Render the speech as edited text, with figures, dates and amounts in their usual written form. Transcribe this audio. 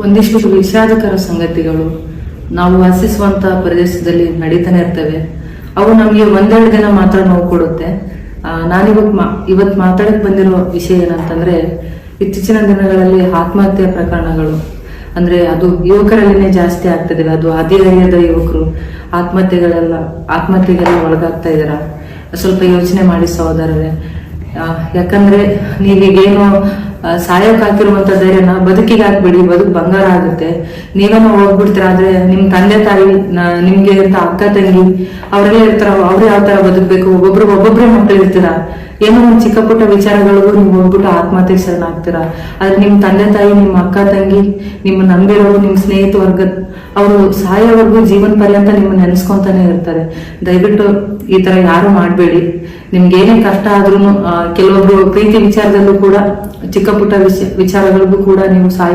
ಒಂದಿಷ್ಟು ವಿಷಾದಕರ ಸಂಗತಿಗಳು ನಾವು ವಾಸಿಸುವಂತ ಪ್ರದೇಶದಲ್ಲಿ ನಡೀತಾನೆ ಇರ್ತವೆ. ಅವು ನಮಗೆ ಒಂದೆರಡು ದಿನ ಮಾತ್ರ ನೋವು ಕೊಡುತ್ತೆ. ಇವತ್ ಮಾತಾಡಕ್ ಬಂದಿರೋ ವಿಷಯ ಏನಂತಂದ್ರೆ, ಇತ್ತೀಚಿನ ದಿನಗಳಲ್ಲಿ ಆತ್ಮಹತ್ಯೆ ಪ್ರಕರಣಗಳು ಅಂದ್ರೆ ಅದು ಯುವಕರಲ್ಲಿನೇ ಜಾಸ್ತಿ ಆಗ್ತದೆ. ಅದು ಹದಿಹರೆಯದ ಯುವಕರು ಆತ್ಮಹತ್ಯೆಗೆಲ್ಲ ಒಳಗಾಗ್ತಾ ಇದಾರ. ಸ್ವಲ್ಪ ಯೋಚನೆ ಮಾಡಿ ಸಹೋದರರೇ. ಯಾಕಂದ್ರೆ ನೀವೀಗೇನು ಸಾಯಕ್ ಹಾಕಿರುವಂತ ಧೈರ್ಯನ ಬದುಕಿಗೆ ಹಾಕ್ಬಿಡಿ, ಬದುಕು ಬಂಗಾರ ಆಗುತ್ತೆ. ನೀವೇನೋ ಹೋಗ್ಬಿಡ್ತೀರ, ಆದ್ರೆ ನಿಮ್ ತಂದೆ ತಾಯಿ, ನಿಮ್ಗೆ ಅಂತ ಅಕ್ಕ ತಂಗಿ ಅವ್ರೆಲ್ಲ ಇರ್ತಾರ. ಅವ್ರು ಯಾವ ತರ ಬದುಕ್ಬೇಕು, ಒಬ್ಬೊಬ್ರೇ ಮಕ್ಳು ಇರ್ತೀರ. ಏನೋ ಒಂದು ಚಿಕ್ಕ ಪುಟ್ಟ ವಿಚಾರಗಳಿಗೂ ನೀವು ಹೋಗ್ಬಿಟ್ಟು ಆತ್ಮಹತ್ಯೆ ಶರಣಾಗ್ತೀರಾ. ಆದ್ರೆ ನಿಮ್ ತಂದೆ ತಾಯಿ, ನಿಮ್ಮ ಅಕ್ಕ ತಂಗಿ, ನಿಮ್ಮ ನಂಬಿರೋರು, ನಿಮ್ ಸ್ನೇಹಿತ ವರ್ಗ ಅವರು ಸಾಯೋವರೆಗೂ ಜೀವನ ಪರ್ಯಂತ ನಿಮ್ಮನ್ನ ನೆನೆಸ್ಕೊಂತಾನೆ ಇರ್ತಾರೆ. ದಯವಿಟ್ಟು ಈ ತರ ಯಾರು ಮಾಡ್ಬೇಡಿ. ನಿಮ್ಗೆ ಏನೇ ಕಷ್ಟ ಆದ್ರೂ ಕೆಲವೊಬ್ರು ಪ್ರೀತಿ ವಿಚಾರದಲ್ಲೂ ಕೂಡ, ಚಿಕ್ಕ ಪುಟ್ಟ ವಿಚಾರಗಳಿಗೂ ಕೂಡ ನೀವು